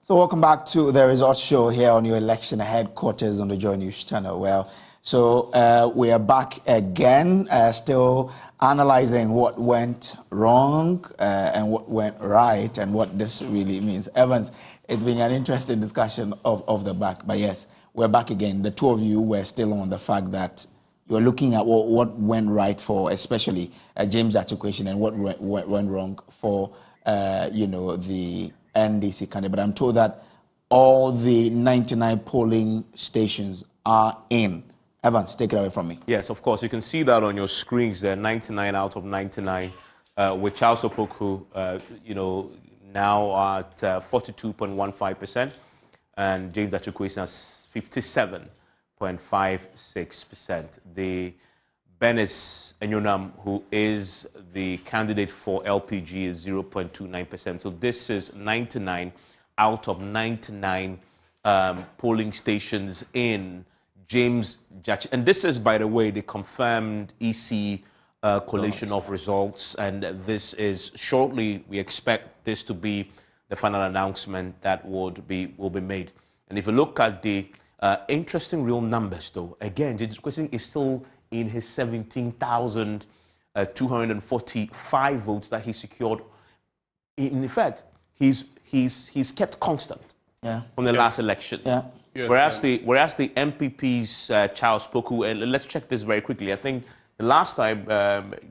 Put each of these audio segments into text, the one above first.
So welcome back to the Results Show here on your election headquarters on the JoyNews channel. Well, so we are back again, still analyzing what went wrong and what went right and what this really means. Evans, it's been an interesting discussion of the back, but yes, we're back again. The two of you were still on the fact that you're looking at what went right for, especially James Gyakye Quayson, and what went wrong for, the NDC candidate. But I'm told that all the 99 polling stations are in. Evans, take it away from me. Yes, of course. You can see that on your screens there, 99 out of 99, with Charles Opoku, now at 42.15%, and James Gyakye Quayson has 57.56%. The Benis Enyonam, who is the candidate for LPG, is 0.29%. So this is 99 out of 99 polling stations in James Gyakye. And this is, by the way, the confirmed EC collation of results. And this is shortly, we expect this to be the final announcement that will be made. And if you look at the interesting real numbers, though, again, Gyakye Quayson is still in his 17,245 votes that he secured. In effect, he's kept constant from the last election. Yeah. Yes, whereas the MPP's Charles Opoku, and let's check this very quickly. I think the last time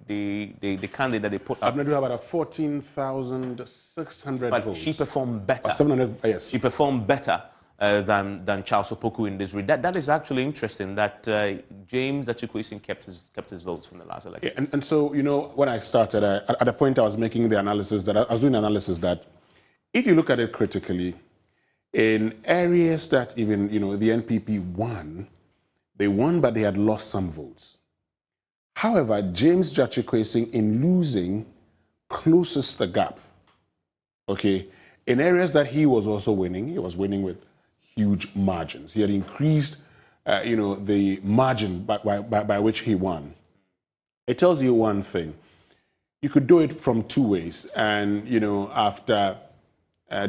the candidate that they put up, I'm going to do about 14,600 votes. She performed better. 700, yes. She performed better than Charles Opoku in this read. That is actually interesting that James Gyakye Quayson kept his votes from the last election. Yeah, and so, when I started, at the point I was making the analysis, that I was doing analysis that if you look at it critically, in areas that even, the NPP won, they won, but they had lost some votes. However, James Gyakye Quayson, in losing, closes the gap. Okay? In areas that he was also winning, he was winning with huge margins. He had increased, the margin by which he won. It tells you one thing. You could do it from two ways. And, after,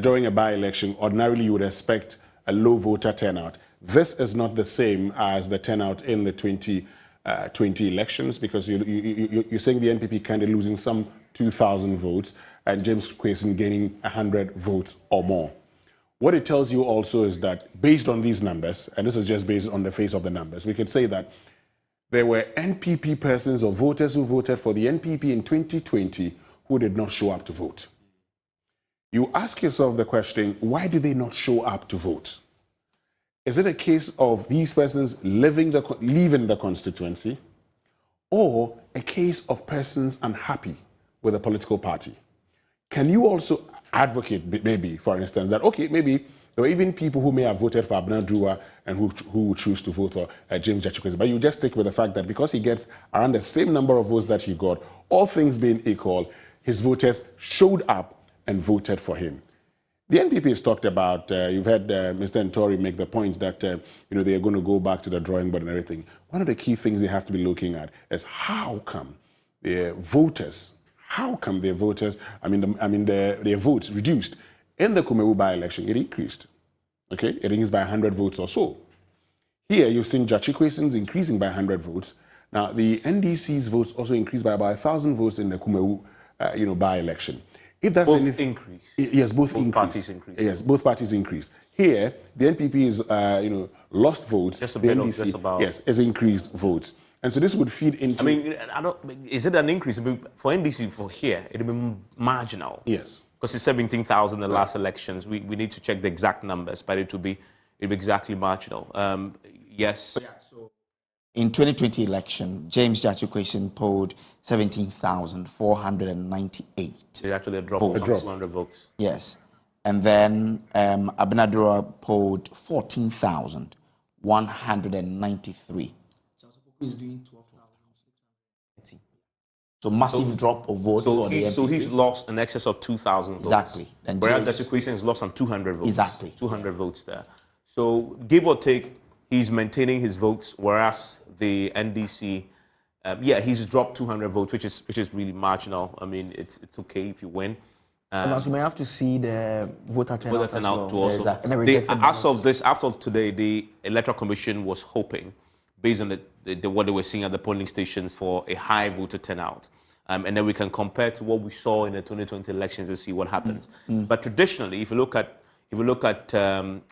during a by-election, ordinarily you would expect a low voter turnout. This is not the same as the turnout in the 2020 elections, because you're saying the NPP kind of losing some 2,000 votes and James Quayson gaining 100 votes or more. What it tells you also is that based on these numbers, and this is just based on the face of the numbers, we could say that there were NPP persons or voters who voted for the NPP in 2020 who did not show up to vote. You ask yourself the question, why did they not show up to vote? Is it a case of these persons leaving the constituency, or a case of persons unhappy with a political party? Can you also advocate, maybe, for instance, that, okay, maybe there were even people who may have voted for Abena Drua and who would choose to vote for James Gyakye Quayson, but you just stick with the fact that because he gets around the same number of votes that he got, all things being equal, his voters showed up and voted for him. The NPP has talked about, you've heard Mr. Ntori make the point that, they are going to go back to the drawing board and everything. One of the key things they have to be looking at is their voters, their votes reduced. In the Kumewu by-election, it increased. Okay, it increased by 100 votes or so. Here, you've seen Gyakye Quayson's increasing by 100 votes. Now, the NDC's votes also increased by about 1,000 votes in the Kumewu, by-election. If that's both increased. Yes, both parties increased. Yes, both parties increased. Here, the NPP is, lost votes. Just a the bit NDC, of just about. Yes, is increased votes. And so this would feed into... is it an increase? For NDC, for here, it would be marginal. Yes. Because it's 17,000 in the last elections. We need to check the exact numbers, but it would be exactly marginal. Yes. In 2020 election, James Gyakye Quayson polled 17,498. It's actually a drop of 200 votes. Yes. And then Abena Drua polled 14,193. Is doing 12,680. So massive drop of votes for the NPP. So he's lost in excess of 2,000 votes. Exactly. And whereas Gyakye Quayson has lost some 200 votes. Exactly. 200 votes there. So give or take, he's maintaining his votes, whereas the NDC, he's dropped 200 votes, which is really marginal. I mean, it's okay if you win. Evans, you may have to see the voter turnout as well. To also. Exactly. And the rejected As of ballots. this, after today, the Electoral Commission was hoping, based on what they were seeing at the polling stations, for a high voter turnout. And then we can compare to what we saw in the 2020 elections to see what happens. But traditionally, if you look at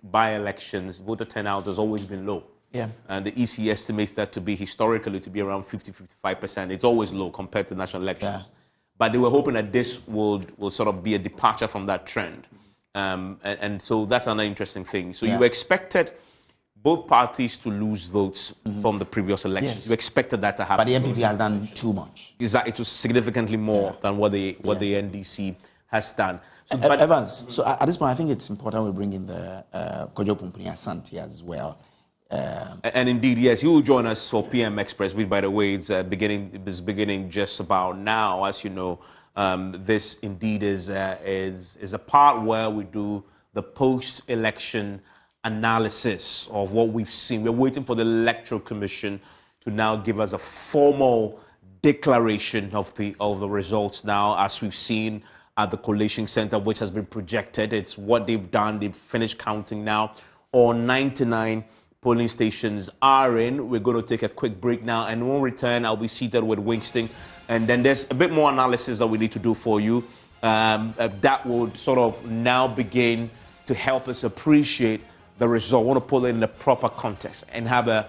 by-elections, voter turnout has always been low. Yeah. And the EC estimates that to be historically to be around 50-55%. It's always low compared to national elections. Yeah. But they were hoping that this will sort of be a departure from that trend. And so that's another interesting thing. So you expected both parties to lose votes from the previous elections. Yes. You expected that to happen. But the NPP has done too much. It was significantly more than what the NDC has done. So, Evans, so at this point, I think it's important we bring in the Kojo Pumpuni Asante as well. And indeed, yes, he will join us for PM Express, which, by the way, it's beginning just about now. As you know, this indeed is a part where we do the post-election analysis of what we've seen. We're waiting for the Electoral Commission to now give us a formal declaration of the results now, as we've seen at the Collation Center, which has been projected. It's what they've done. They've finished counting now. All 99 polling stations are in. We're going to take a quick break now, and when we return, I'll be seated with Winston, and then there's a bit more analysis that we need to do for you. That would sort of now begin to help us appreciate the result. I want to put it in the proper context and have a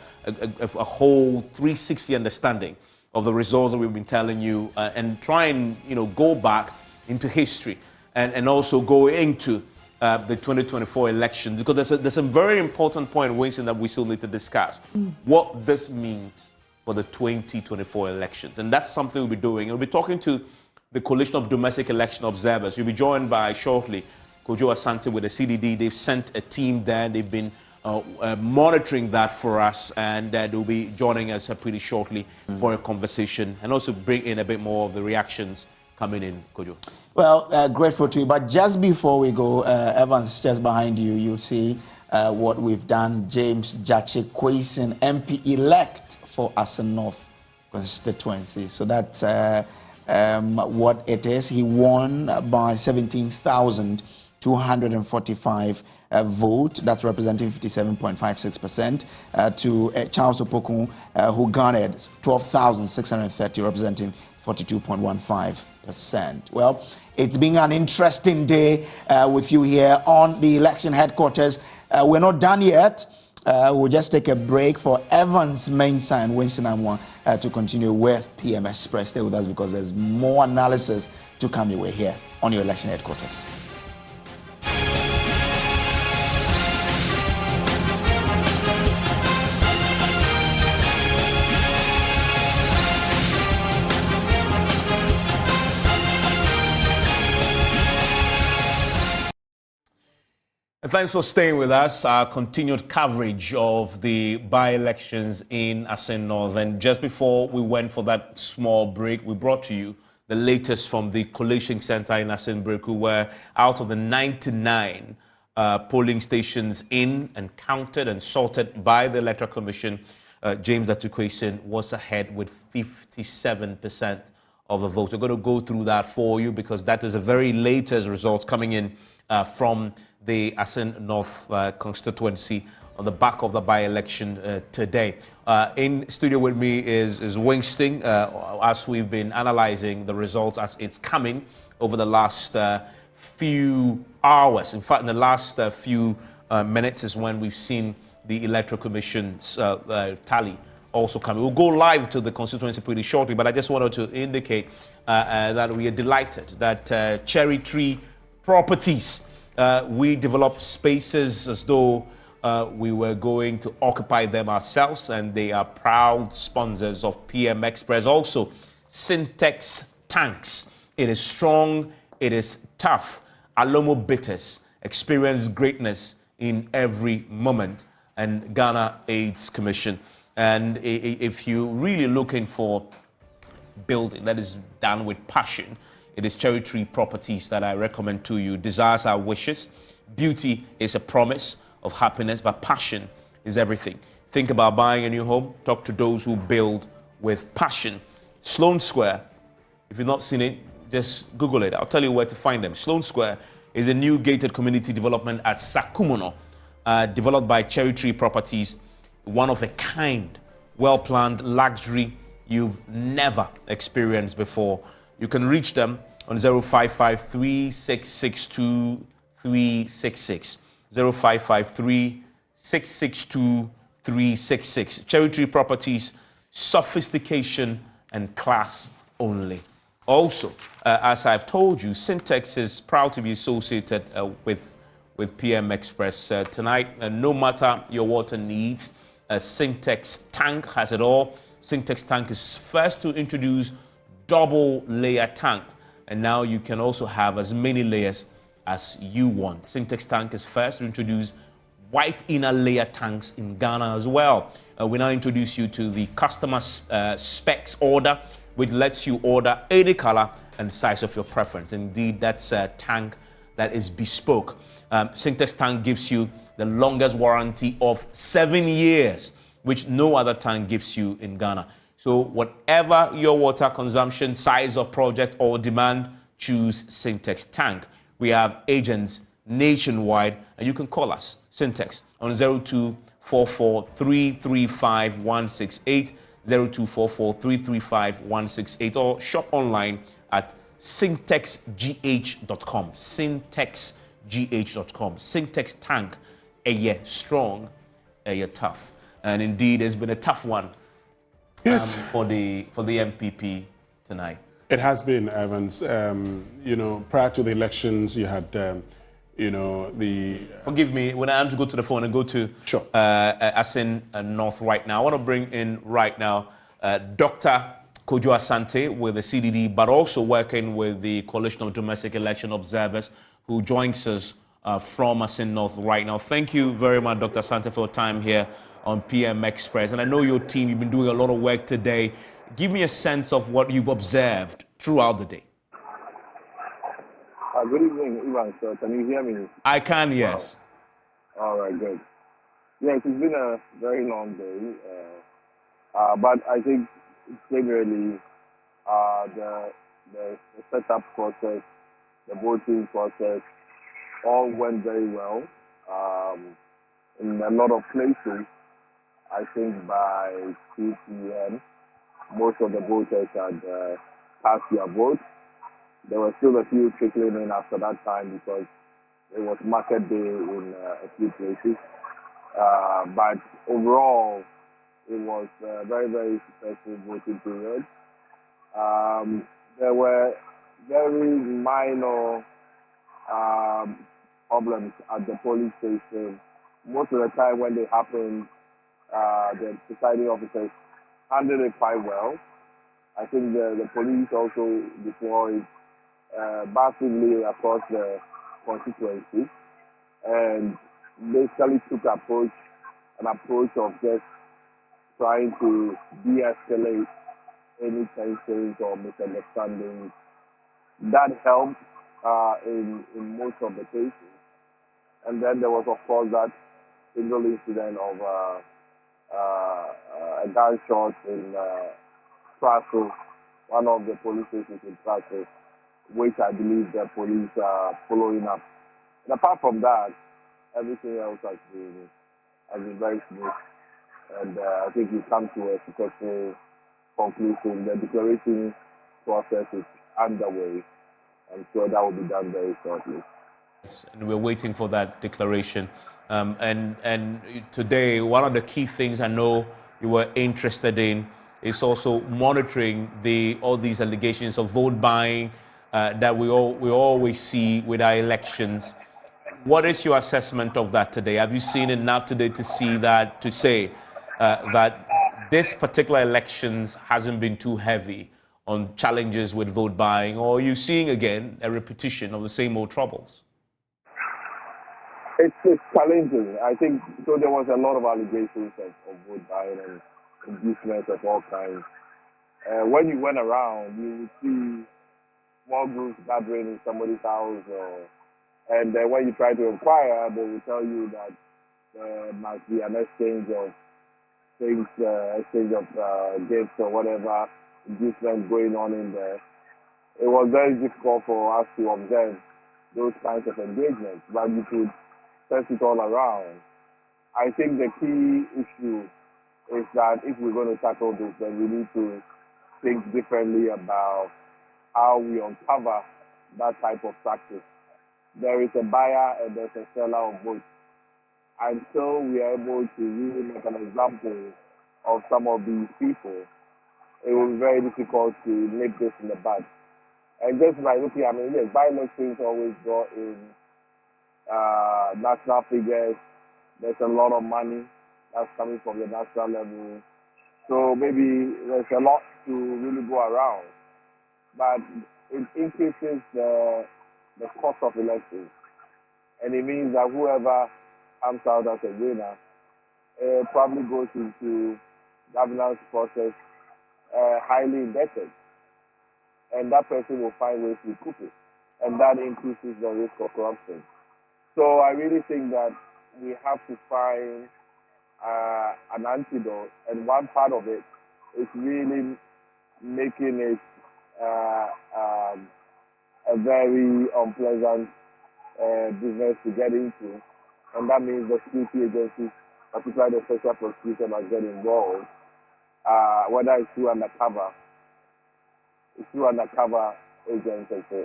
whole 360 understanding of the results that we've been telling you, and try and go back into history and also go into the 2024 election, because there's a very important point, Winston, that we still need to discuss. What this means for the 2024 elections. And that's something we'll be doing. We'll be talking to the Coalition of Domestic Election Observers. You'll be joined by shortly Kojo Asante with the CDD. They've sent a team there. They've been monitoring that for us, and they'll be joining us pretty shortly for a conversation, and also bring in a bit more of the reactions coming in, Kojo. Well, grateful to you. But just before we go, Evans, just behind you, you'll see what we've done. James Gyakye Quayson, MP-elect for Assin North constituency. So that's what it is. He won by 17,245 votes. That's representing 57.56%, to Charles Opokun, who garnered 12,630, representing 42.15%. Well, it's been an interesting day with you here on the election headquarters. We're not done yet. We'll just take a break for Evans, Mensah, and Winston Amwa to continue with PM Express. Stay with us, because there's more analysis to come your way here on your election headquarters. And thanks for staying with us. Our continued coverage of the by-elections in Assin North. And just before we went for that small break, we brought to you the latest from the Collation Center in Assin Breku, where out of the 99 polling stations in and counted and sorted by the Electoral Commission, James Gyakye Quayson was ahead with 57% of the vote. We're going to go through that for you, because that is the very latest results coming in from the Assin North constituency on the back of the by-election today. In studio with me is Winston, as we've been analyzing the results as it's coming over the last few hours. In fact, in the last few minutes is when we've seen the Electoral Commission's tally also coming. We'll go live to the constituency pretty shortly, but I just wanted to indicate that we are delighted that Cherry Tree Properties, we developed spaces as though we were going to occupy them ourselves, and they are proud sponsors of PM Express. Also, Syntex Tanks. It is strong, it is tough. Alomo Bitters, experience greatness in every moment. And Ghana AIDS Commission. And if you're really looking for building that is done with passion, it is Cherry Tree Properties that I recommend to you. Desires are wishes. Beauty is a promise of happiness, but passion is everything. Think about buying a new home. Talk to those who build with passion. Sloane Square, if you've not seen it, just Google it. I'll tell you where to find them. Sloane Square is a new gated community development at Sakumono, developed by Cherry Tree Properties, one of a kind, well-planned luxury you've never experienced before. You can reach them on 055 3662 366. 0553 662 366. Cherry Tree Properties, sophistication and class only. Also, as I've told you, Syntex is proud to be associated with PM Express. Tonight, no matter your water needs, Syntex Tank has it all. Syntex Tank is first to introduce double layer tank, and now you can also have as many layers as you want. Syntex Tank is first to introduce white inner layer tanks in Ghana as well. We now introduce you to the customer specs order, which lets you order any color and size of your preference. Indeed, that's a tank that is bespoke. Syntex Tank gives you the longest warranty of 7 years, which no other tank gives you in Ghana. So whatever your water consumption, size of project or demand, choose Syntex Tank. We have agents nationwide, and you can call us, Syntex, on 0244 335 168, 0244 335 168, or shop online at syntexgh.com. Syntexgh.com. Syntex Tank, a year strong, a year tough. And indeed, it's been a tough one for the MPP tonight. It has been, Evans. Prior to the elections, you had, Forgive me, when I have to go to the phone and go to Assin North right now, I want to bring in right now Dr. Kojo Asante with the CDD, but also working with the Coalition of Domestic Election Observers, who joins us from Assin North right now. Thank you very much, Dr. Asante, for your time here on PM Express. And I know your team, you've been doing a lot of work today. Give me a sense of what you've observed throughout the day. Good evening, Ivan, sir. Can you hear me? I can, yes. Wow. All right, good. Yes, it's been a very long day, but I think generally the setup process, the voting process, all went very well. In a lot of places, I think by 2 p.m., most of the voters had cast their votes. There were still a few trickling in after that time because it was market day in a few places. But overall, it was a very, very successful voting period. There were very minor problems at the polling station. Most of the time when they happened, the presiding officers handled it quite well. I think the police also deployed massively across the constituency and basically took an approach of just trying to de-escalate any tensions or misunderstandings. That helped in most of the cases. And then there was, of course, that single incident of a gunshot in Praso, one of the police stations in Praso, which I believe the police are following up. And apart from that, everything else has been very smooth. And I think we come to a successful conclusion. The declaration process is underway. I'm sure that will be done very shortly. And we're waiting for that declaration. And today, one of the key things I know you were interested in is also monitoring all these allegations of vote buying that we always see with our elections. What is your assessment of that today? Have you seen enough today to see that, to say that this particular elections hasn't been too heavy on challenges with vote buying, or are you seeing again a repetition of the same old troubles? It's challenging. I think so. There was a lot of allegations of vote buying and inducements of all kinds. When you went around, you would see small groups gathering in somebody's house, and then when you try to inquire, they will tell you that there must be an exchange of things, gifts or whatever, inducement going on in there. it was very difficult for us to observe those kinds of engagements, but you could test it all around. I think the key issue is that if we're going to tackle this, then we need to think differently about how we uncover that type of practice. There is a buyer and there's a seller of both. Until we are able to really make an example of some of these people, it will be very difficult to nip this in the bud. And just by looking, I mean, yes, by-elections always go in national figures. There's a lot of money that's coming from the national level. So maybe there's a lot to really go around. But it increases the cost of elections. And it means that whoever comes out as a winner probably goes into governance process highly indebted. And that person will find ways to recoup it. And that increases the risk of corruption. So I really think that we have to find an antidote. And one part of it is really making it a very unpleasant business to get into. And that means the security agencies, particularly the special prosecutor, must get involved, whether it's through undercover agents and so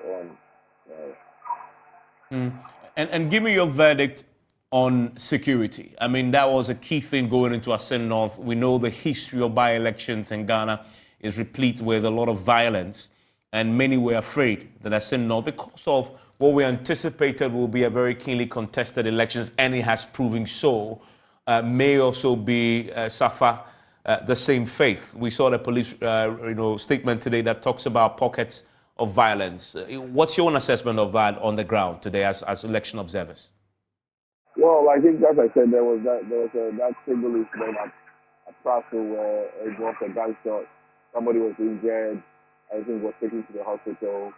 on. And give me your verdict on security. I mean, that was a key thing going into Assin North. We know the history of by-elections in Ghana is replete with a lot of violence, and many were afraid that Assin North, because of what we anticipated will be a very keenly contested elections, and it has proven so, may also be suffer the same fate. We saw the police statement today that talks about pockets of violence. What's your own assessment of that on the ground today as election observers? Well, I think, as I said, there was that single incident at Praso where it was a gunshot. Somebody was injured. I think was taken to the hospital.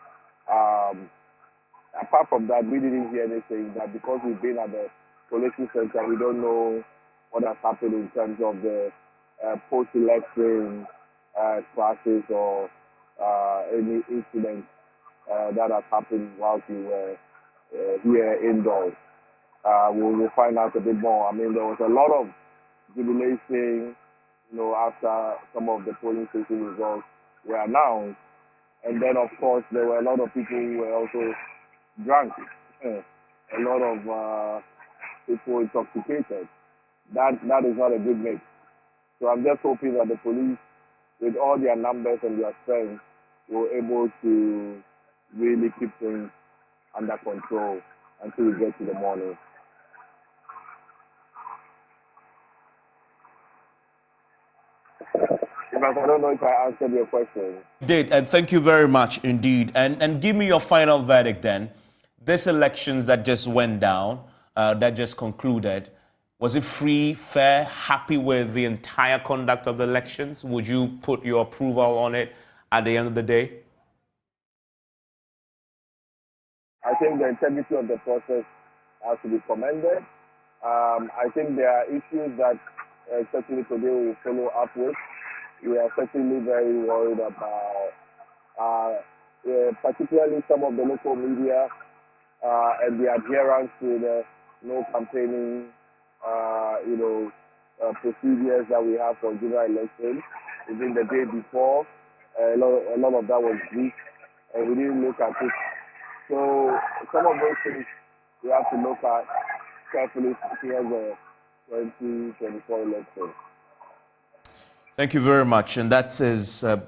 Apart from that, we didn't hear anything. That because we've been at the collation center, we don't know what has happened in terms of the post-election clashes or any incidents that have happened while we were here indoors. We'll find out a bit more. I mean, there was a lot of jubilation, after some of the polling station results were announced. And then, of course, there were a lot of people who were also drunk. A lot of people intoxicated. That is not a good mix. So I'm just hoping that the police, with all their numbers and their strength, were able to really keep things under control until we get to the morning. I don't know if I answered your question. You did, and thank you very much indeed. And give me your final verdict then. This elections that just went down, that just concluded, was it free, fair, happy with the entire conduct of the elections? Would you put your approval on it at the end of the day? I think the integrity of the process has to be commended. I think there are issues that certainly today we will follow up with. We are certainly very worried about, particularly some of the local media and the adherence to the no campaigning, procedures that we have for general elections. Even the day before, a lot of that was weak, and we didn't look at it. So some of those things we have to look at carefully towards the 2024 election. Thank you very much. And that is Dr.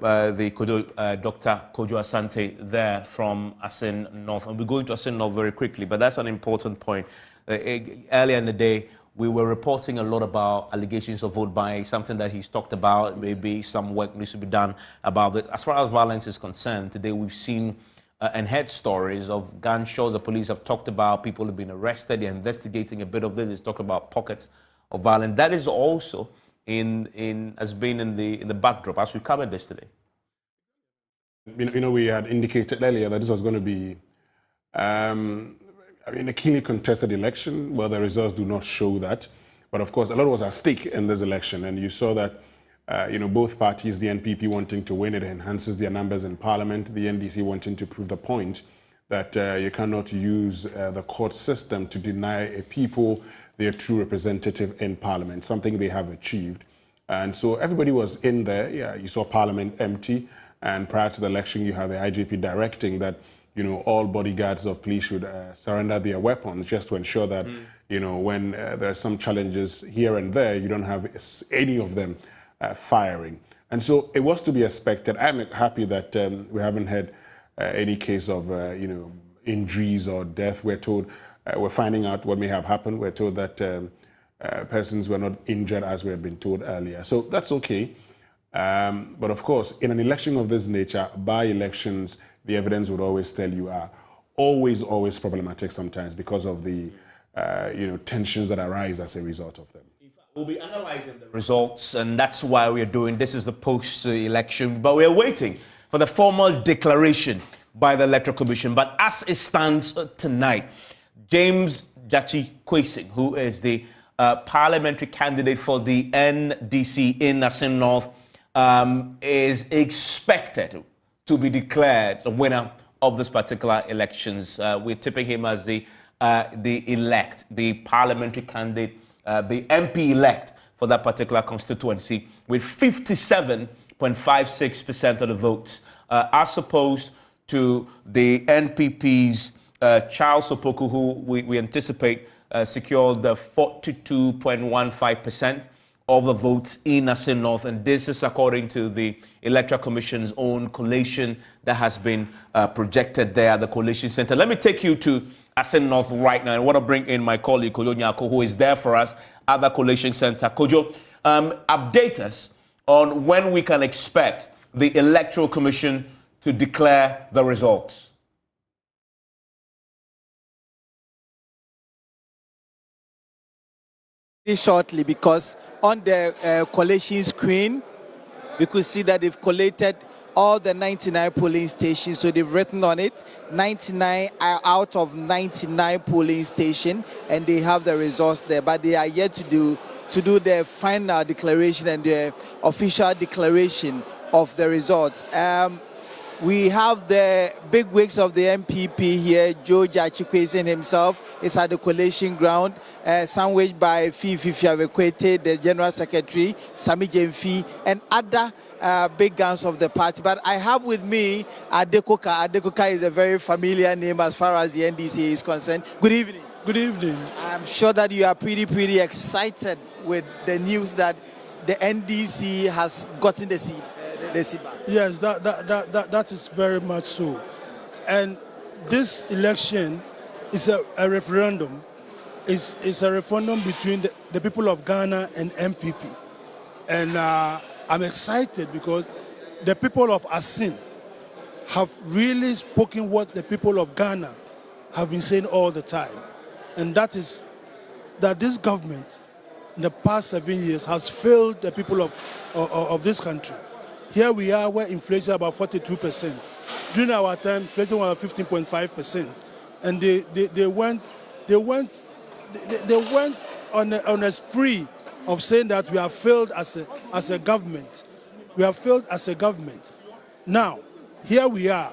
Kojo Asante there from Assin North. And we're going to Assin North very quickly, but that's an important point. Earlier in the day, we were reporting a lot about allegations of vote buying, something that he's talked about. Maybe some work needs to be done about it. As far as violence is concerned, today we've seen and heard stories of gunshots. The police have talked about people have been arrested. They're investigating a bit of this. It's talked about pockets of violence. That is also has been in the backdrop as we covered this today. We had indicated earlier that this was going to be a keenly contested election. Well, the results do not show that. But of course, a lot was at stake in this election. And you saw that both parties, the NPP wanting to win, it enhances their numbers in parliament, the NDC wanting to prove the point that you cannot use the court system to deny a people their true representative in parliament, something they have achieved. And so everybody was in there. Yeah, you saw parliament empty, and prior to the election, you had the IGP directing that all bodyguards of police should surrender their weapons just to ensure that, when there are some challenges here and there, you don't have any of them firing. And so it was to be expected. I'm happy that we haven't had any case of, injuries or death. We're told, we're finding out what may have happened. We're told that persons were not injured as we had been told earlier. So that's okay. But of course, in an election of this nature, by-elections, the evidence would always tell you are always problematic sometimes because of the tensions that arise as a result of them. We'll be analyzing the results, and that's why we're doing this is the post-election, but we're waiting for the formal declaration by the Electoral Commission. But as it stands tonight, Gyakye Quayson, who is the parliamentary candidate for the NDC in Assin North, is expected to be declared the winner of this particular elections. We're tipping him as the elect, the parliamentary candidate, the MP elect for that particular constituency, with 57.56% of the votes, as opposed to the NPP's Charles Opoku, who we anticipate secured the 42.15% of the votes in Assin North. And this is according to the Electoral Commission's own collation that has been projected there at the Collation Center. Let me take you to Assin North right now. I want to bring in my colleague, Kojo Nyako, who is there for us at the Collation Center. Kojo, update us on when we can expect the Electoral Commission to declare the results. Shortly, because on the collation screen, we could see that they've collated all the 99 polling stations. So they've written on it 99 out of 99 polling stations, and they have the results there. But they are yet to do the final declaration and the official declaration of the results. We have the big wigs of the MPP here. Gyakye Quayson himself is at the collation ground, sandwiched by Fifi Fiavekwete, the General Secretary, Sami Jemfi, and other big guns of the party. But I have with me Adekoka. Adekoka is a very familiar name as far as the NDC is concerned. Good evening. Good evening. I'm sure that you are pretty excited with the news that the NDC has gotten the seat. Yes, that is very much so. And this election is a referendum. It's a referendum between the people of Ghana and MPP. And I'm excited because the people of Assin have really spoken what the people of Ghana have been saying all the time. And that is that this government in the past 7 years has failed the people of this country. Here we are, where inflation is about 42%. During our time, inflation was 15.5%, and they went on a spree of saying that we have failed as a government. We have failed as a government. Now, here we are,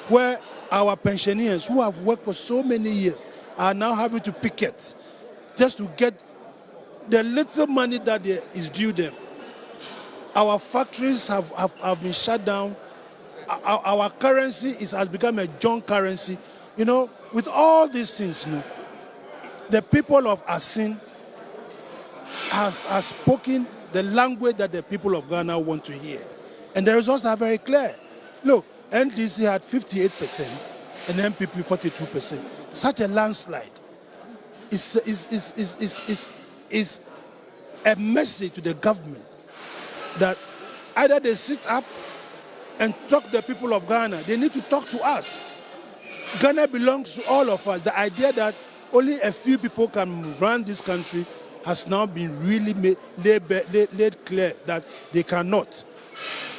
where our pensioners who have worked for so many years are now having to picket just to get the little money that is due them. Our factories have been shut down. Our currency has become a junk currency. With all these things, the people of Assin has spoken the language that the people of Ghana want to hear. And the results are very clear. Look, NDC had 58% and MPP 42%. Such a landslide is a message to the government that either they sit up and talk to the people of Ghana. They need to talk to us. Ghana belongs to all of us. The idea that only a few people can run this country has now been really made clear that they cannot.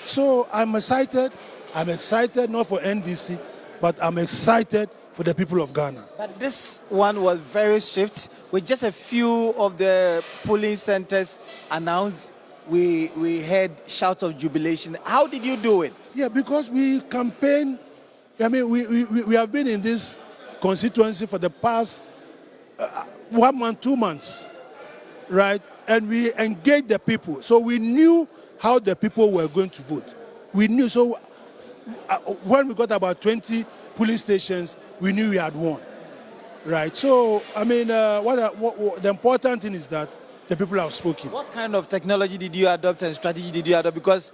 So I'm excited. I'm excited not for NDC, but I'm excited for the people of Ghana. But this one was very swift, with just a few of the polling centers announced. we heard shouts of jubilation. How did you do it? Yeah, because we campaign. I mean, we have been in this constituency for the past 1 month, 2 months, right? And we engaged the people. So we knew how the people were going to vote. We knew. So when we got about 20 polling stations, we knew we had won, right? So, I mean, what the important thing is that the people have spoken. What kind of technology did you adopt and strategy did you adopt? Because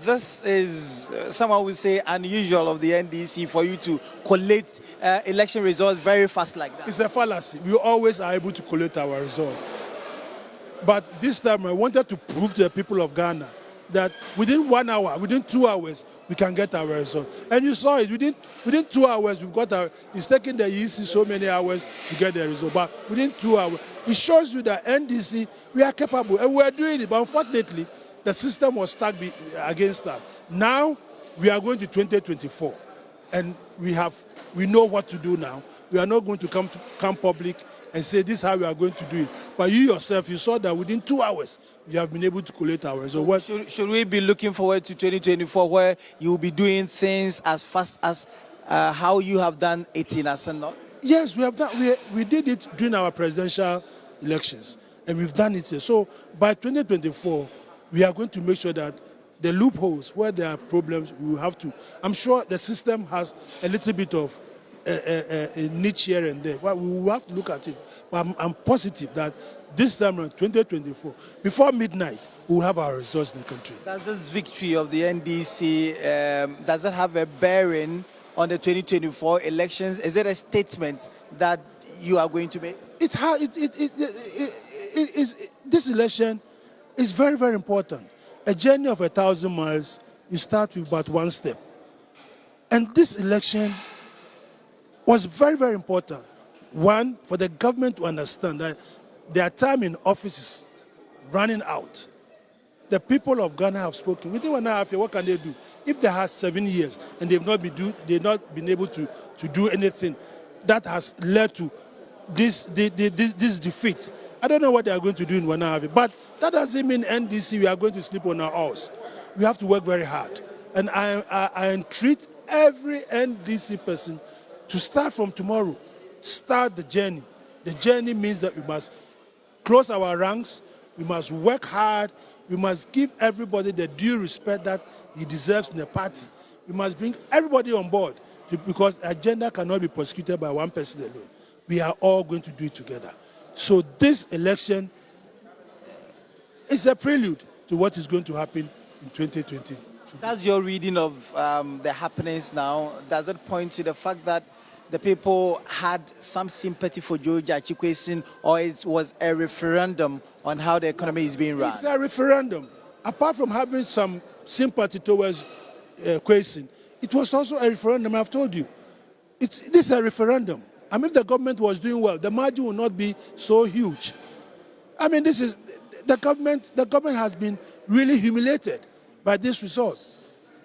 this is, someone would say, unusual of the NDC for you to collate election results very fast like that. It's a fallacy. We always are able to collate our results. But this time I wanted to prove to the people of Ghana that within 1 hour, within 2 hours, we can get our results. And you saw it, within 2 hours, we've got our, it's taken the EC so many hours to get the result. But within 2 hours, it shows you that NDC, we are capable, and we are doing it. But unfortunately, the system was stuck against us. Now, we are going to 2024, and we know what to do now. We are not going to come public and say this is how we are going to do it. But you yourself, you saw that within 2 hours, you have been able to collate our results. So should we be looking forward to 2024 where you will be doing things as fast as how you have done it in Assin? Yes, we have done. We did it during our presidential elections, and we've done it here. So by 2024, we are going to make sure that the loopholes where there are problems, we will have to. I'm sure the system has a little bit of a niche here and there. Well, we will have to look at it. But I'm positive that this time around 2024, before midnight, we will have our results in the country. Does this victory of the NDC, does it have a bearing on the 2024 elections? Is it a statement that you are going to make? This election is very, very important. A journey of 1,000 miles, you start with but one step. And this election was very, very important. One, for the government to understand that their time in office is running out. The people of Ghana have spoken. Within 1.5 years, what can they do? If they have 7 years and they've not been able to do anything, that has led to this defeat. I don't know what they are going to do in 1.5 years, but that doesn't mean NDC, we are going to sleep on our horse. We have to work very hard. And I entreat every NDC person to start from tomorrow. Start the journey. The journey means that we must close our ranks, we must work hard, we must give everybody the due respect that he deserves in the party. We must bring everybody on board because the agenda cannot be prosecuted by one person alone. We are all going to do it together. So this election is a prelude to what is going to happen in 2020. That's your reading of the happenings now. Does it point to the fact that the people had some sympathy for Gyakye Quayson, or it was a referendum on how the economy is being run? It's a referendum. Apart from having some sympathy towards Quayson, it was also a referendum, I've told you. This is a referendum. I mean, if the government was doing well, the margin will not be so huge. I mean, this is the government has been really humiliated by this result.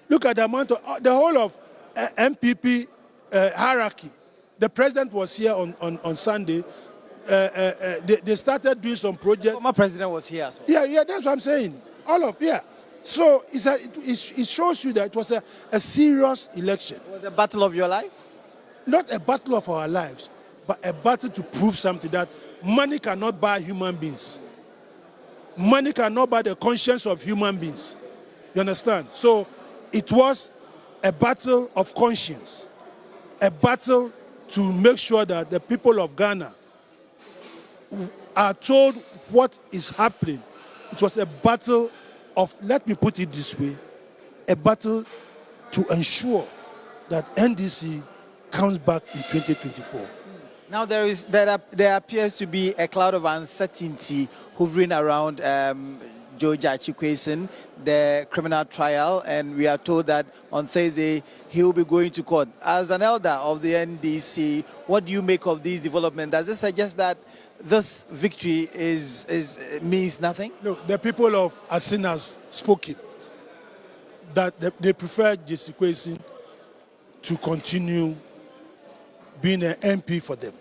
Look at the amount of, the whole of MPP hierarchy. The president was here on Sunday. They started doing some projects. The former president was here as well. Yeah, that's what I'm saying. So it shows you that it was a serious election. It was a battle of your life? Not a battle of our lives, but a battle to prove something, that money cannot buy human beings. Money cannot buy the conscience of human beings. You understand? So it was a battle of conscience, a battle to make sure that the people of Ghana are told what is happening. It was a battle of, let me put it this way, a battle to ensure that NDC comes back in 2024. Now there appears to be a cloud of uncertainty hovering around Gyakye Quayson, the criminal trial, and we are told that on Thursday he will be going to court. As an elder of the NDC, what do you make of these developments? Does it suggest that this victory means nothing? No, the people of Assin has spoken that they prefer Gyakye Quayson to continue being an MP for them.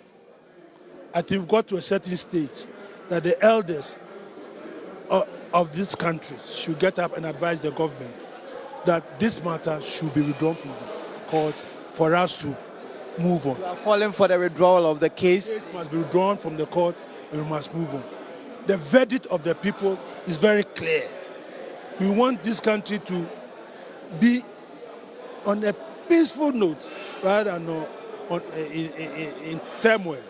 I think we've got to a certain stage that the elders of this country should get up and advise the government that this matter should be withdrawn from the court for us to move on. You are calling for the withdrawal of the case. The case must be withdrawn from the court and we must move on. The verdict of the people is very clear. We want this country to be on a peaceful note rather than in turmoil.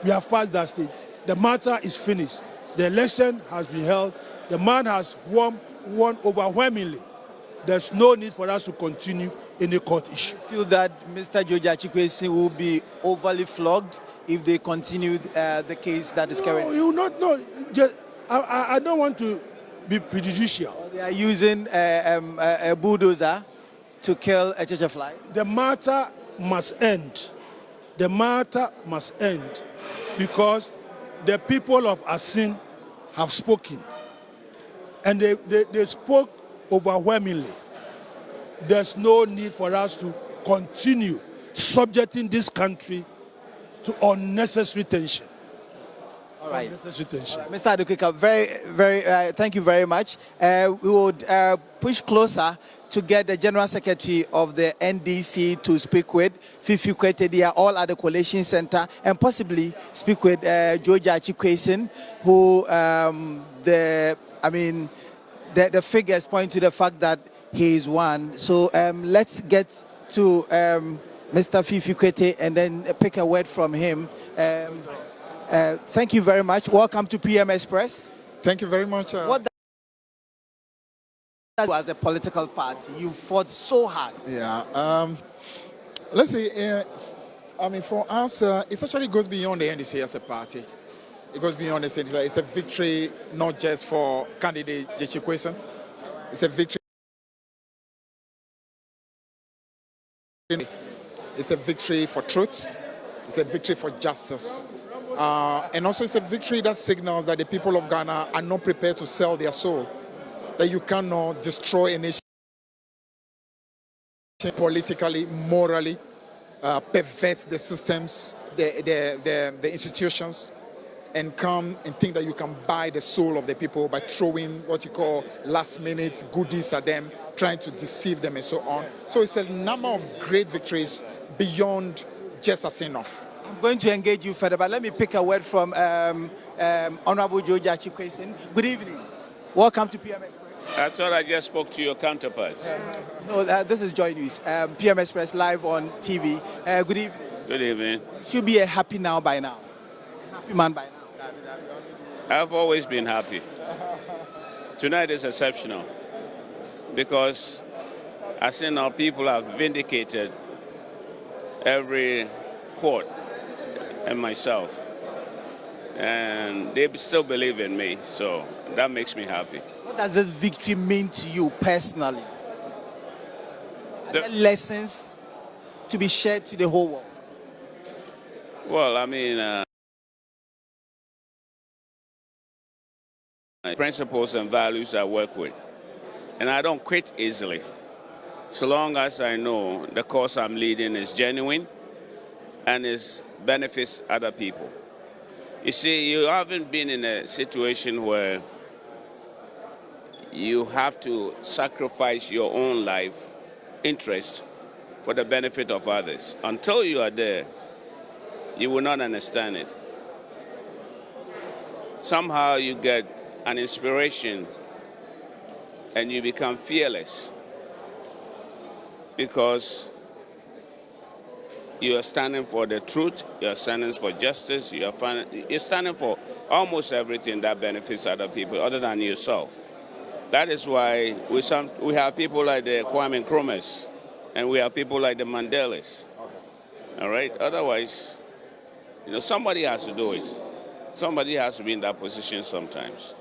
We have passed that stage. The matter is finished. The election has been held. The man has won overwhelmingly. There's no need for us to continue any court issue. I feel that Mr. Gyakye Quayson will be overly flogged if they continue the case that is currently. No, you will not know. I don't want to be prejudicial. They are using a bulldozer to kill a church fly. The matter must end. The matter must end because the people of Assin have spoken. And they spoke overwhelmingly. There's no need for us to continue subjecting this country to unnecessary tension. All right. Unnecessary tension. Mr. Adokika, thank you very much. We would push closer to get the General Secretary of the NDC to speak with Fifi Kwete. They are all at the Coalition Center, and possibly speak with Gyakye Quayson, who the figures point to the fact that he is one. So let's get to Mr. Fifi Kwete and then pick a word from him. Thank you very much. Welcome to PM Express. Thank you very much. What as a political party, you fought so hard. Yeah. Let's say, for us, it actually goes beyond the NDC as a party. It goes beyond the center. It's a victory not just for candidate Gyakye Quayson. It's a victory. It's a victory for truth. It's a victory for justice. And also it's a victory that signals that the people of Ghana are not prepared to sell their soul. That you cannot destroy a nation politically, morally, pervert the systems, the institutions, and come and think that you can buy the soul of the people by throwing what you call last-minute goodies at them, trying to deceive them and so on. So it's a number of great victories beyond just a sin-off. I'm going to engage you further, but let me pick a word from Honorable Gyakye Quayson. Good evening. Welcome to PM Express. I thought I just spoke to your counterparts. No, this is JoyNews. PM Express live on TV. Good evening. Good evening. You should be a happy now by now. A happy man by now. I've always been happy. Tonight is exceptional because I see our people have vindicated every court and myself. And they still believe in me, so that makes me happy. What does this victory mean to you personally? Are there lessons to be shared to the whole world? Well, principles and values I work with. And I don't quit easily. So long as I know the cause I'm leading is genuine and it benefits other people. You see, you haven't been in a situation where you have to sacrifice your own life interest for the benefit of others. Until you are there, you will not understand it. Somehow you get an inspiration and you become fearless because you are standing for the truth, you are standing for justice, you're standing for almost everything that benefits other people other than yourself. That is why we have people like the Kwame Nkrumahs and we have people like the Mandelas. All right? Otherwise, somebody has to do it. Somebody has to be in that position sometimes.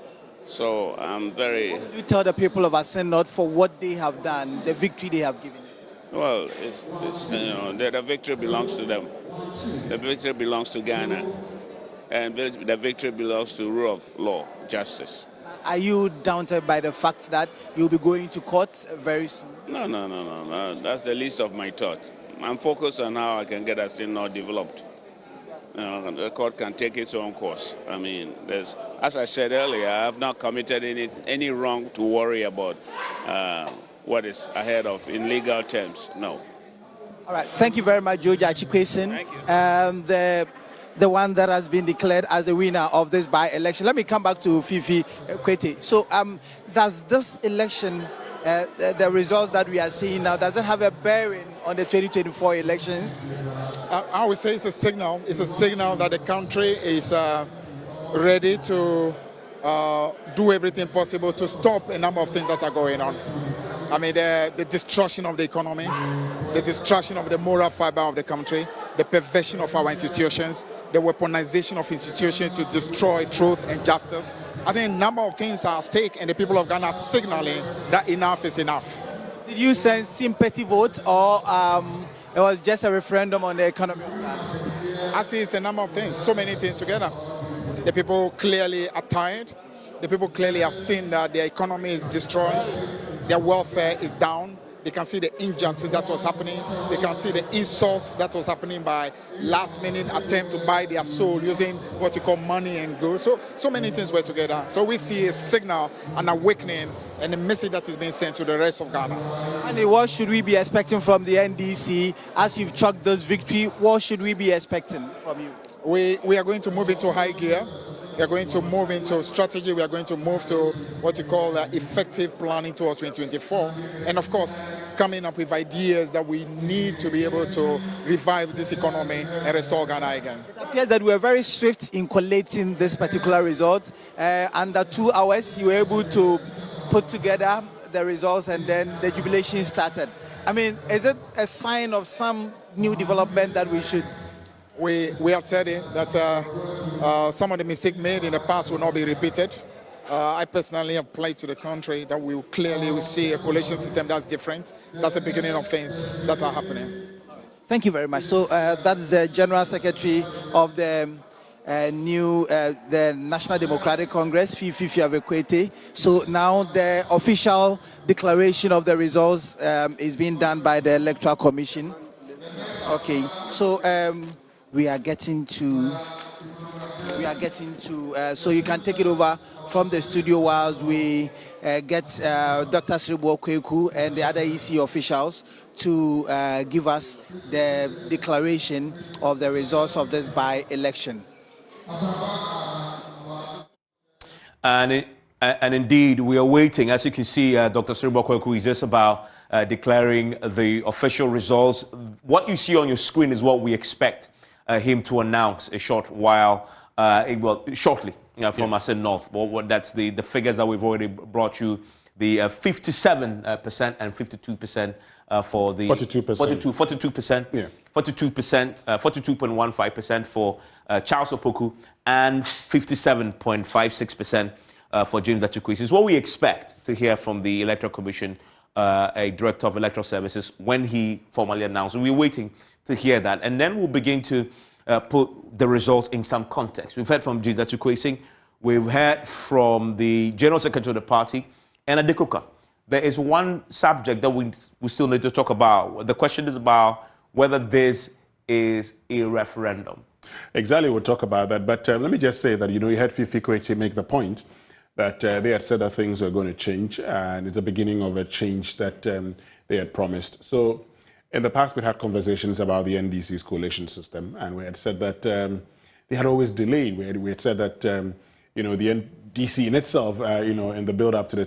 So I'm very... What do you tell the people of Assin North for what they have done, the victory they have given you? Well, the victory belongs to them. The victory belongs to Ghana. And the victory belongs to rule of law, justice. Are you daunted by the fact that you'll be going to court very soon? No. That's the least of my thought. I'm focused on how I can get Assin North developed. The court can take its own course. I mean, there's, as I said earlier, I have not committed any wrong to worry about what is ahead of in legal terms. No. All right. Thank you very much, Gyakye Quayson. Thank you. The one that has been declared as the winner of this by-election. Let me come back to Fifi Kwete. So, does this election, the results that we are seeing now, does it have a bearing on the 2024 elections? I would say it's a signal. It's a signal that the country is ready to do everything possible to stop a number of things that are going on. I mean, the destruction of the economy, the destruction of the moral fiber of the country, the perversion of our institutions, the weaponization of institutions to destroy truth and justice. I think a number of things are at stake, and the people of Ghana are signaling that enough is enough. Did you sense sympathy vote, or it was just a referendum on the economy? I see it's a number of things, so many things together. The people clearly are tired. The people clearly have seen that their economy is destroyed. Their welfare is down. They can see the injustice that was happening. They can see the insult that was happening by last-minute attempt to buy their soul using what you call money and goods. So many things were together. So we see a signal, an awakening, and a message that is being sent to the rest of Ghana. And what should we be expecting from the NDC as you've chalked this victory? What should we be expecting from you? We are going to move into high gear. We are going to move into strategy. We are going to move to what you call effective planning towards 2024. And of course, coming up with ideas that we need to be able to revive this economy and restore Ghana again. It appears that we were very swift in collating this particular result. Under 2 hours, you were able to put together the results, and then the jubilation started. I mean, is it a sign of some new development that we should... We have said it, that some of the mistakes made in the past will not be repeated. I personally have pledged to the country that we will clearly see a coalition system that's different. That's the beginning of things that are happening. Thank you very much. So that's the General Secretary of the the National Democratic Congress, Fifi Kwete. So now the official declaration of the results is being done by the Electoral Commission. Okay, so we are getting to, so you can take it over from the studio whilst we get Dr. Sribo Kweku and the other EC officials to give us the declaration of the results of this by-election. And indeed, we are waiting. As you can see, Dr. Sribo Kweku is just about declaring the official results. What you see on your screen is what we expect him to announce a short while, shortly from Assin North. Well, that's the figures that we've already brought you. The 57% and 52% for the 42%, yeah. 42%, 42.15% for Charles Opoku, and 57.56% for James Gyakye Quayson. It's what we expect to hear from the Electoral Commission, a Director of Electoral Services, when he formally announced. We're waiting to hear that, and then we'll begin to put the results in some context. We've heard from James Gyakye Quayson, we've heard from the General Secretary of the party, and Adekoka. There is one subject that we still need to talk about. The question is about whether this is a referendum. Exactly, we'll talk about that. But let me just say that, you heard Fifi Kwete make the point that they had said that things were going to change, and it's the beginning of a change that they had promised. So in the past, we had conversations about the NDC's coalition system, and we had said that they had always delayed. We had said that, the NDC in itself, in the build-up to the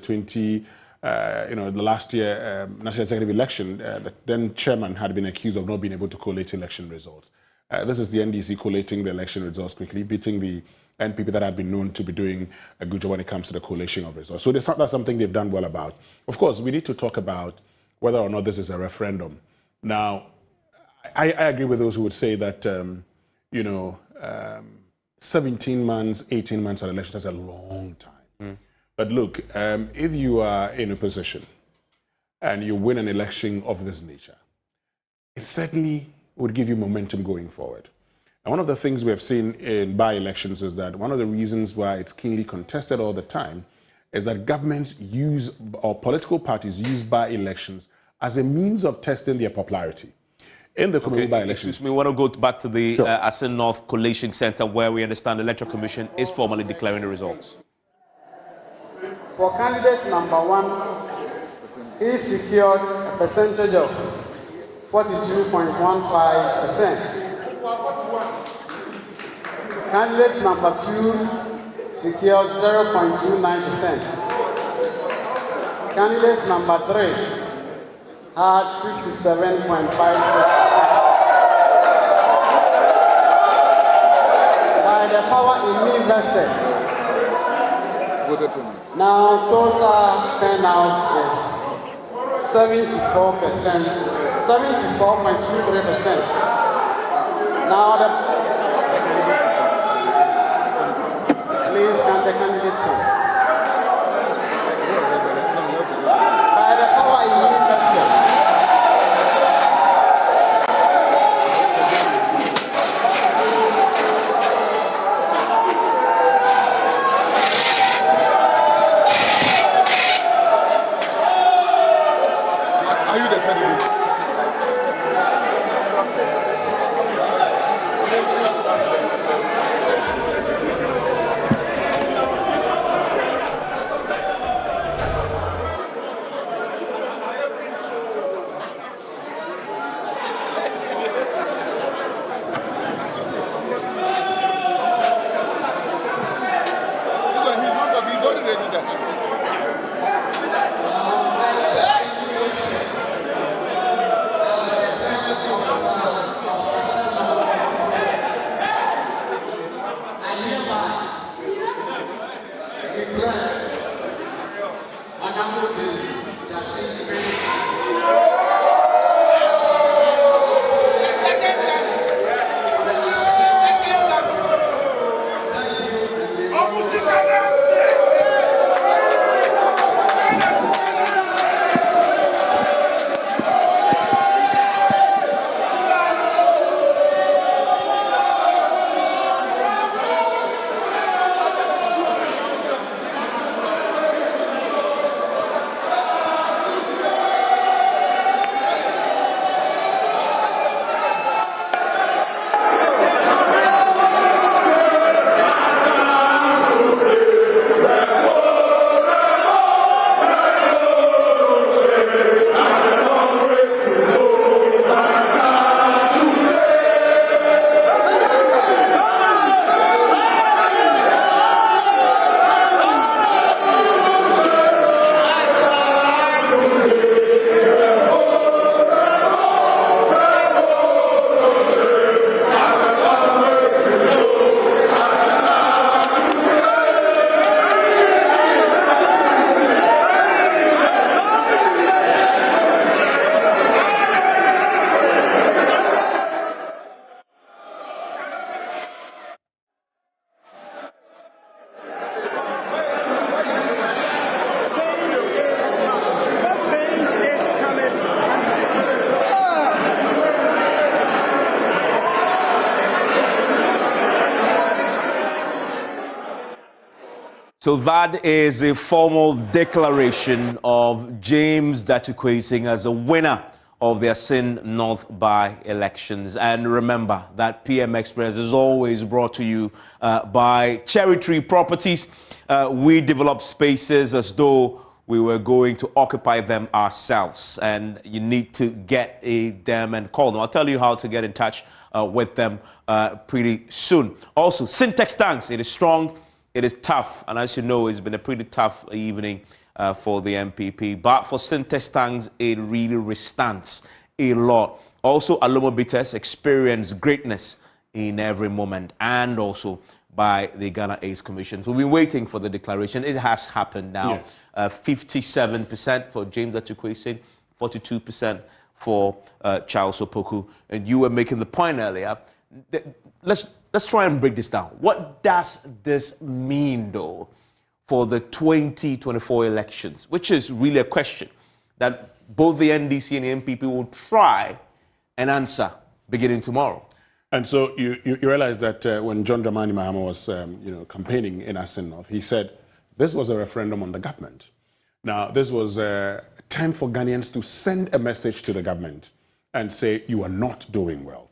the last year national executive election, the then chairman had been accused of not being able to collate election results. This is the NDC collating the election results quickly, beating the NPP that had been known to be doing a good job when it comes to the collation of results. So that's something they've done well about. Of course, we need to talk about whether or not this is a referendum. Now, I agree with those who would say that, 17 months, 18 months at election, that's a long time. Mm. But look, if you are in a position and you win an election of this nature, it certainly would give you momentum going forward. And one of the things we have seen in by-elections is that one of the reasons why it's keenly contested all the time is that governments use, or political parties use by-elections as a means of testing their popularity. In the Kumabu by-election. Excuse me, we want to go back to the Assin North Collation Center where we understand the Electoral Commission is formally declaring the results. For candidate number 1, he secured a percentage of 42.15%. Candidate number 2 secured 0.29%. Candidate number 3 had 57.56%. By the power in me vested, now total turnout is 74%, 74.23%. Now please can the candidate come? By the power in me vested. So that is a formal declaration of James Gyakye Quayson as a winner of the Assin North by-elections. And remember that PM Express is always brought to you by Cherry Tree Properties. We develop spaces as though we were going to occupy them ourselves, and you need to get them and call them. I'll tell you how to get in touch with them pretty soon. Also, Syntax Tanks, it is strong, it is tough, and as you know, it's been a pretty tough evening for the MPP. But for Syntax Tanks, it really withstands a lot. Also, Alomo Bitters experience greatness in every moment, and also by the Ghana AIDS Commission. So we've been waiting for the declaration. It has happened now. 57% for James Gyakye Quayson, 42% for Charles Opoku. And you were making the point earlier. Let's try and break this down. What does this mean, though, for the 2024 elections, which is really a question that both the NDC and the MPP will try and answer beginning tomorrow? And so you realize that when John Dramani Mahama was campaigning in Assin North, he said this was a referendum on the government. Now, this was a time for Ghanaians to send a message to the government and say you are not doing well.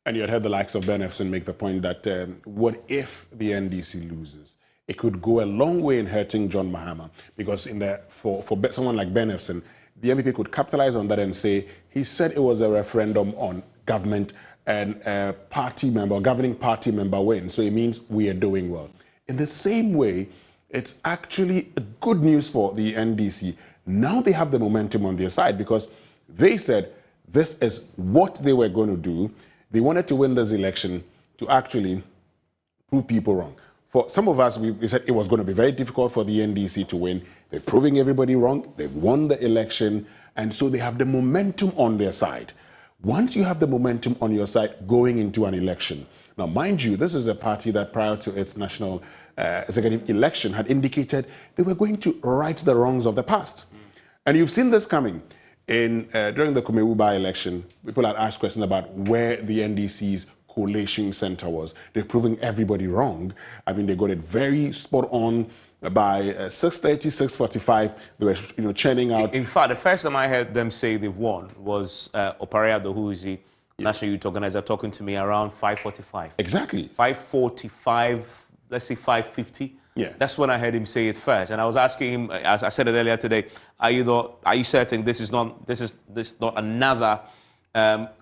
And you had heard the likes of Ben Efson make the point that what if the NDC loses? It could go a long way in hurting John Mahama, because for someone like Ben Efson, the MPP could capitalize on that and say, he said it was a referendum on government and a party member, or governing party member wins, so it means we are doing well. In the same way, it's actually good news for the NDC. Now they have the momentum on their side, because they said this is what they were going to do. They wanted to win this election to actually prove people wrong. For some of us, we said it was going to be very difficult for the NDC to win. They're proving everybody wrong. They've won the election, and so they have the momentum on their side. Once you have the momentum on your side going into an election, now mind you, this is a party that prior to its national executive election had indicated they were going to right the wrongs of the past. And you've seen this coming. During the Kumewu by-election, people had asked questions about where the NDC's collation center was. They're proving everybody wrong. I mean, they got it very spot on. By 6:30, 6:45, they were churning out. In fact, the first time I heard them say they've won was Opariado, who is the National Youth Organizer, talking to me around 5:45. Exactly. 5:45, let's say 5:50. Yeah. That's when I heard him say it first. And I was asking him, as I said it earlier today, are you certain this is not another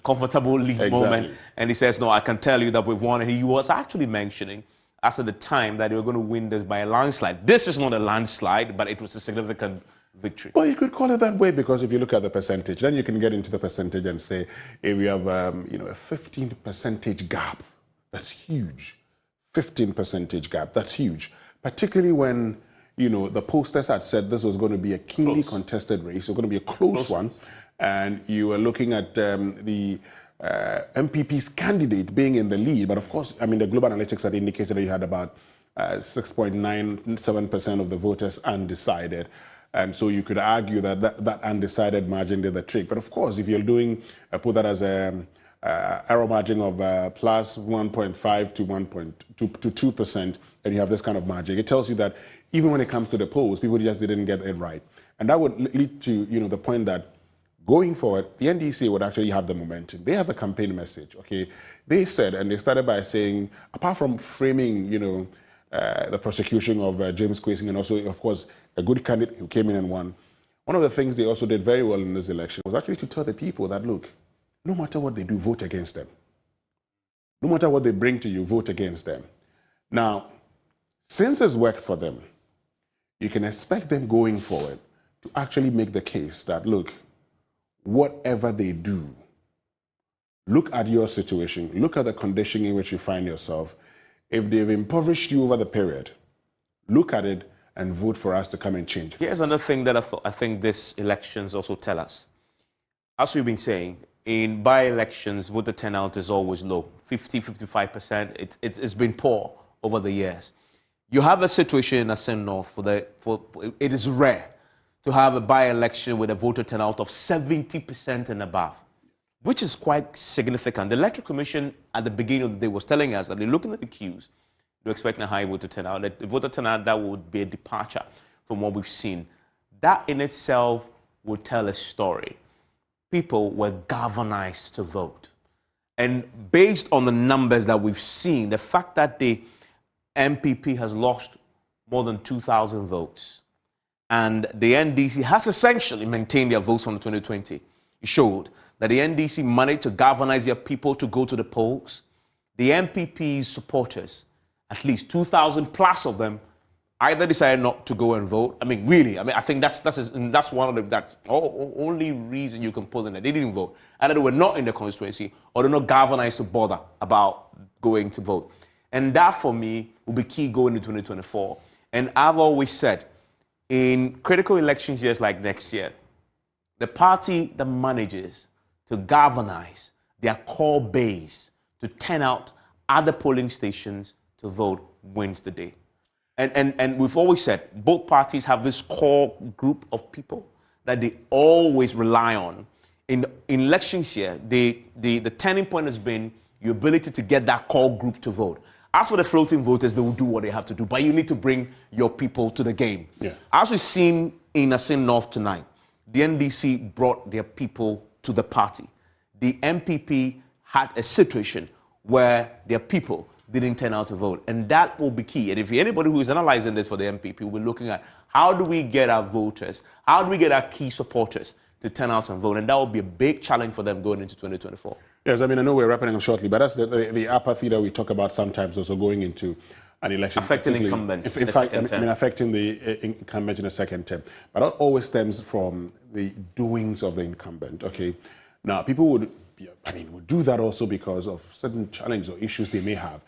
comfortable league moment? And he says, no, I can tell you that we've won. And he was actually mentioning, as at the time, that they were going to win this by a landslide. This is not a landslide, but it was a significant victory. Well, you could call it that way, because if you look at the percentage, then you can get into the percentage and say, if we have a 15% gap, that's huge. 15% gap, that's huge. Particularly when, the posters had said this was going to be a keenly contested race. It was going to be a close one. And you were looking at the MPP's candidate being in the lead. But of course, I mean, the global analytics had indicated that you had about 6.97% of the voters undecided. And so you could argue that undecided margin did the trick. But of course, if you're doing, put that as a error margin of plus 1.5 to 2%, and you have this kind of margin, it tells you that even when it comes to the polls, people just didn't get it right. And that would lead to, the point that going forward, the NDC would actually have the momentum. They have a campaign message, okay? They said, and they started by saying, apart from framing, the prosecution of James Quayson, and also, of course, a good candidate who came in and won, one of the things they also did very well in this election was actually to tell the people that, look, no matter what they do, vote against them. No matter what they bring to you, vote against them. Now, since it's worked for them, you can expect them going forward to actually make the case that, look, whatever they do, look at your situation, look at the condition in which you find yourself. If they've impoverished you over the period, look at it and vote for us to come and change. Here's another thing that I think these elections also tell us. As we've been saying, in by-elections, voter turnout is always low, 50, 55%. It's been poor over the years. You have a situation in Assin North it is rare to have a by-election with a voter turnout of 70% and above, which is quite significant. The Electoral Commission at the beginning of the day was telling us that they're looking at the queues, they're expecting a high voter turnout. The voter turnout, that would be a departure from what we've seen. That in itself would tell a story. People were galvanized to vote. And based on the numbers that we've seen, the fact that the MPP has lost more than 2,000 votes, and the NDC has essentially maintained their votes from 2020. It showed that the NDC managed to galvanize their people to go to the polls. The MPP's supporters, at least 2,000 plus of them, either decided not to go and vote. I mean, really, I think that's one of the only reason you can put in there. They didn't vote. Either they were not in the constituency or they're not galvanized to bother about going to vote. And that, for me, will be key going into 2024. And I've always said, in critical elections years like next year, the party that manages to galvanize their core base to turn out other polling stations to vote wins the day. And we've always said, both parties have this core group of people that they always rely on. In elections year, the turning point has been your ability to get that core group to vote. As for the floating voters, they will do what they have to do, but you need to bring your people to the game. Yeah. As we've seen in Assin North tonight, the NDC brought their people to the party. the MPP had a situation where their people didn't turn out to vote. And that will be key. And if anybody who is analyzing this for the MPP will be looking at how do we get our voters, how do we get our key supporters to turn out and vote? And that will be a big challenge for them going into 2024. Yes, I mean, I know we're wrapping up shortly, but that's the apathy that we talk about sometimes also going into an election. Affecting incumbents in fact, I mean, affecting the incumbent in a second term. But that always stems from the doings of the incumbent, okay? Now, people would do that also because of certain challenges or issues they may have.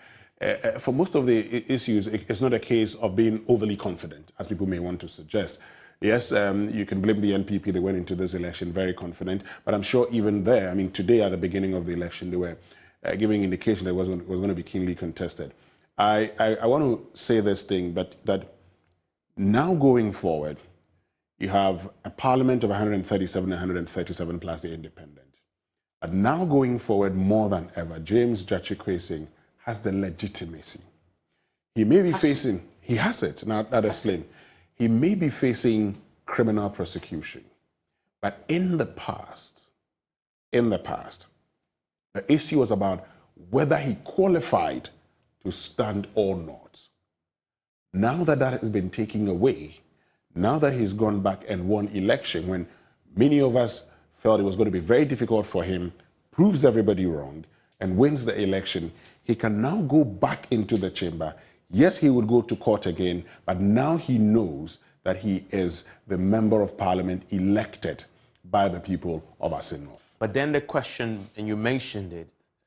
For most of the issues, it's not a case of being overly confident, as people may want to suggest. Yes, you can blame the NPP. They went into this election very confident, but I'm sure even there, I mean, today at the beginning of the election, they were giving indication that it was going to be keenly contested. I want to say this thing, but that now going forward, you have a parliament of 137, 137 plus the independent. But now going forward, more than ever, James Gyakye Quayson has the legitimacy. He may be facing, he has it, now I'll explain. He may be facing criminal prosecution. But in the past, the issue was about whether he qualified to stand or not. Now that that has been taken away, now that he's gone back and won election, when many of us felt it was going to be very difficult for him, proves everybody wrong, and wins the election, he can now go back into the chamber. Yes, he would go to court again, but now he knows that he is the member of parliament elected by the people of Assin North. But then the question, and you mentioned it,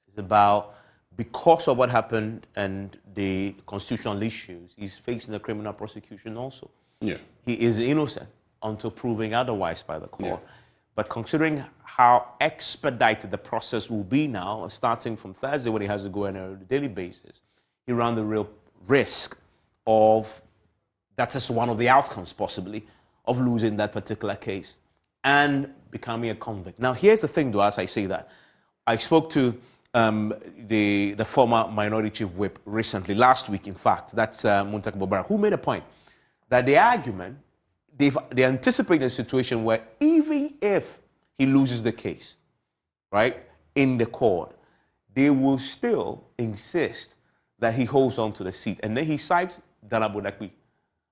is about because of what happened and the constitutional issues, he's facing a criminal prosecution also. Yeah. He is innocent until proving otherwise by the court. Yeah. But considering how expedited the process will be now, starting from Thursday when he has to go on a daily basis, he ran the real risk of, that's just one of the outcomes possibly, of losing that particular case and becoming a convict. Now, here's the thing, though, as I say that. I spoke to the former minority chief whip recently, last week, in fact, that's Mensah, who made a point that the argument, they anticipate a situation where even if he loses the case, right, in the court, they will still insist that he holds on to the seat. And then he cites Dana Bodakbi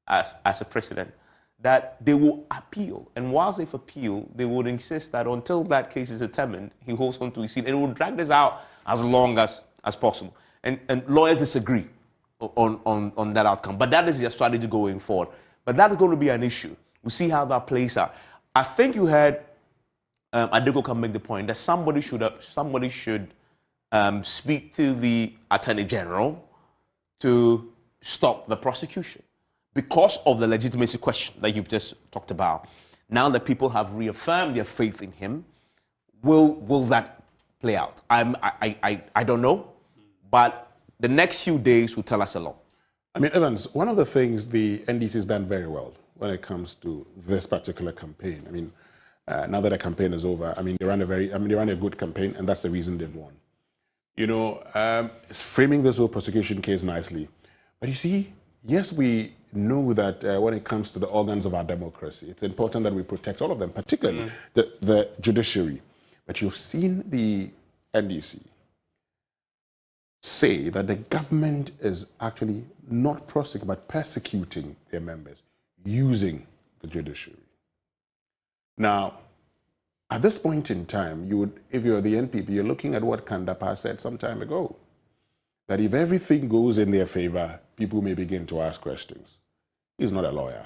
as a precedent, that they will appeal. And whilst they've appealed, they would insist that until that case is determined, he holds on to his seat. And it will drag this out as long as possible. And lawyers disagree on that outcome. But that is their strategy going forward. But that is going to be an issue. We'll see how that plays out. I think you heard Adeko can make the point that somebody should speak to the Attorney General to stop the prosecution because of the legitimacy question that you've just talked about. Now that people have reaffirmed their faith in him, will that play out? I don't know, but the next few days will tell us a lot. I mean, Evans, one of the things the NDC has done very well when it comes to this particular campaign. I mean, now that the campaign is over, I mean, they ran a good campaign, and that's the reason they've won. You know, it's framing this whole prosecution case nicely. But you see, yes, we know that when it comes to the organs of our democracy, it's important that we protect all of them, particularly the judiciary. But you've seen the NDC say that the government is actually not prosecuting, but persecuting their members using the judiciary. Now, at this point in time, if you're the NPP, you're looking at what Kandapa said some time ago, that if everything goes in their favor, people may begin to ask questions. He's not a lawyer.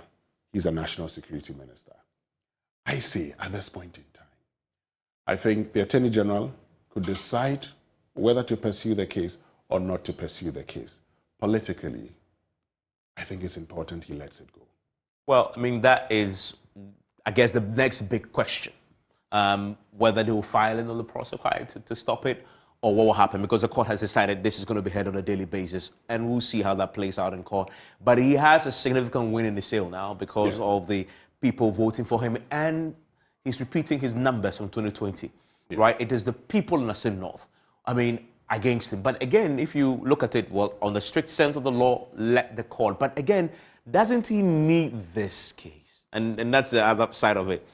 He's a national security minister. I say, at this point in time, I think the Attorney General could decide whether to pursue the case or not to pursue the case. Politically, I think it's important he lets it go. Well, I mean, that is, I guess, the next big question. Whether they will file another prosecution to stop it, or what will happen, because the court has decided this is going to be heard on a daily basis, and we'll see how that plays out in court. But he has a significant win in the sale now because of the people voting for him, and he's repeating his numbers from 2020, right? It is the people in Assin North, I mean, against him. But again, if you look at it, well, on the strict sense of the law, let the court. But again, doesn't he need this case? And that's the other side of it.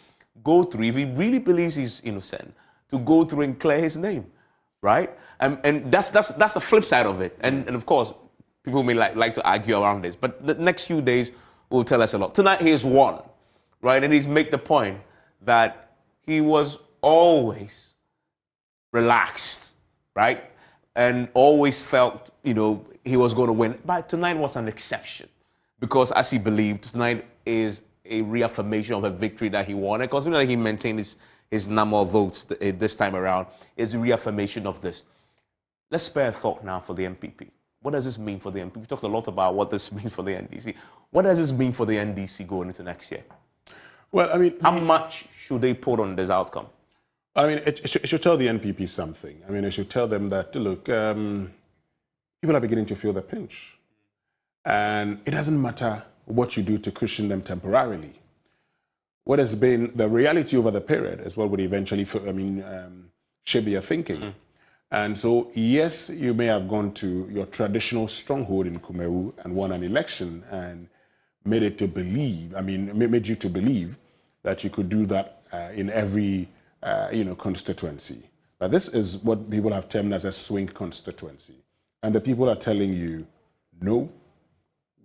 Go through, if he really believes he's innocent, to go through and clear his name, right? And that's the flip side of it. And of course, people may like to argue around this, but the next few days will tell us a lot. Tonight he has won, right? And he's made the point that he was always relaxed, right? And always felt, he was going to win. But tonight was an exception because, as he believed, tonight is a reaffirmation of a victory that he won. And considering that he maintained his number of votes this time around, is a reaffirmation of this. Let's spare a thought now for the NPP. What does this mean for the NPP? We talked a lot about what this means for the NDC. What does this mean for the NDC going into next year? Well, I mean... How much should they put on this outcome? I mean, it should tell the NPP something. I mean, it should tell them that, look, people are beginning to feel the pinch. And it doesn't matter what you do to cushion them temporarily. What has been the reality over the period is what would eventually, shape their thinking. And so, yes, you may have gone to your traditional stronghold in Kumewu and won an election and made you to believe that you could do that in every, constituency. But this is what people have termed as a swing constituency. And the people are telling you, no,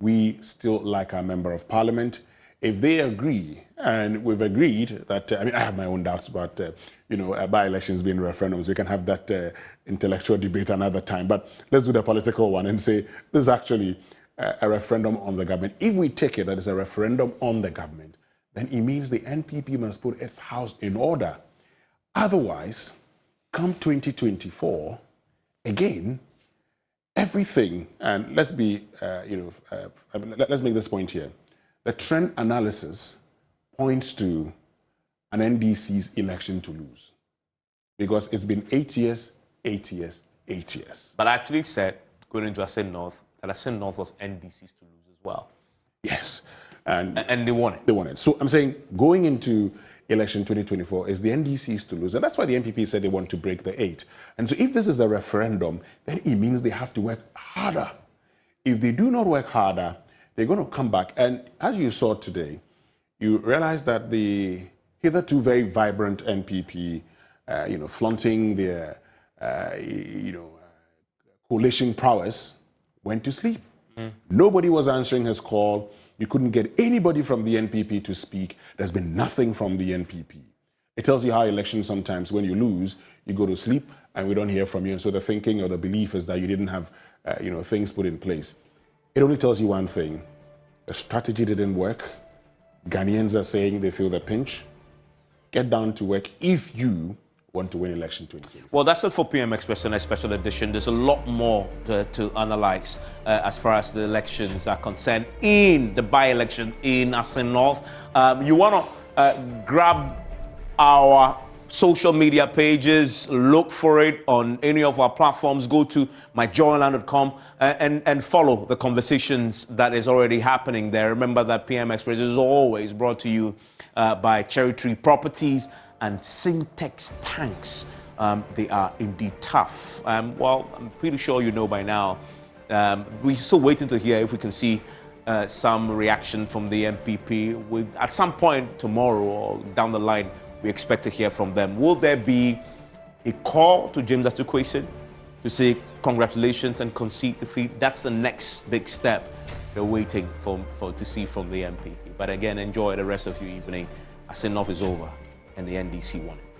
we still like our member of parliament. If they agree, and we've agreed that, I have my own doubts about, by-elections being referendums. We can have that intellectual debate another time. But let's do the political one and say this is actually a referendum on the government. If we take it that it's a referendum on the government, then it means the NPP must put its house in order. Otherwise, come 2024, again, everything, and let's be, let's make this point here. The trend analysis points to an NDC's election to lose because it's been 8 years, 8 years, 8 years. But I actually said, going into Assin North, that Assin North was NDC's to lose as well. Yes. And they won it. They won it. So I'm saying going into election 2024 is the NDC's to lose. And that's why the NPP said they want to break the 8. And so if this is the referendum, then it means they have to work harder. If they do not work harder, they're going to come back. And as you saw today, you realize that the hitherto very vibrant NPP, flaunting their, coalition prowess, went to sleep. Nobody was answering his call. You couldn't get anybody from the NPP to speak. There's been nothing from the NPP. It tells you how elections sometimes, when you lose, you go to sleep and we don't hear from you. And so the thinking or the belief is that you didn't have, things put in place. It only tells you one thing. The strategy didn't work. Ghanaians are saying they feel the pinch. Get down to work if you want to win election 2020. Well, that's it for PM Express in a special edition. There's a lot more to analyze as far as the elections are concerned in the by-election in Assin North. You want to grab our social media pages, look for it on any of our platforms, go to myjoyland.com and follow the conversations that is already happening there. Remember that PM Express is always brought to you by Cherry Tree Properties and Syntex Tanks. They are indeed tough. Well, I'm pretty sure you know by now. We're still waiting to hear if we can see some reaction from the MPP. At some point tomorrow or down the line, we expect to hear from them. Will there be a call to Gyakye Quayson to say congratulations and concede defeat? That's the next big step we're waiting to see from the MPP. But again, enjoy the rest of your evening. Assin North is over and the NDC won it.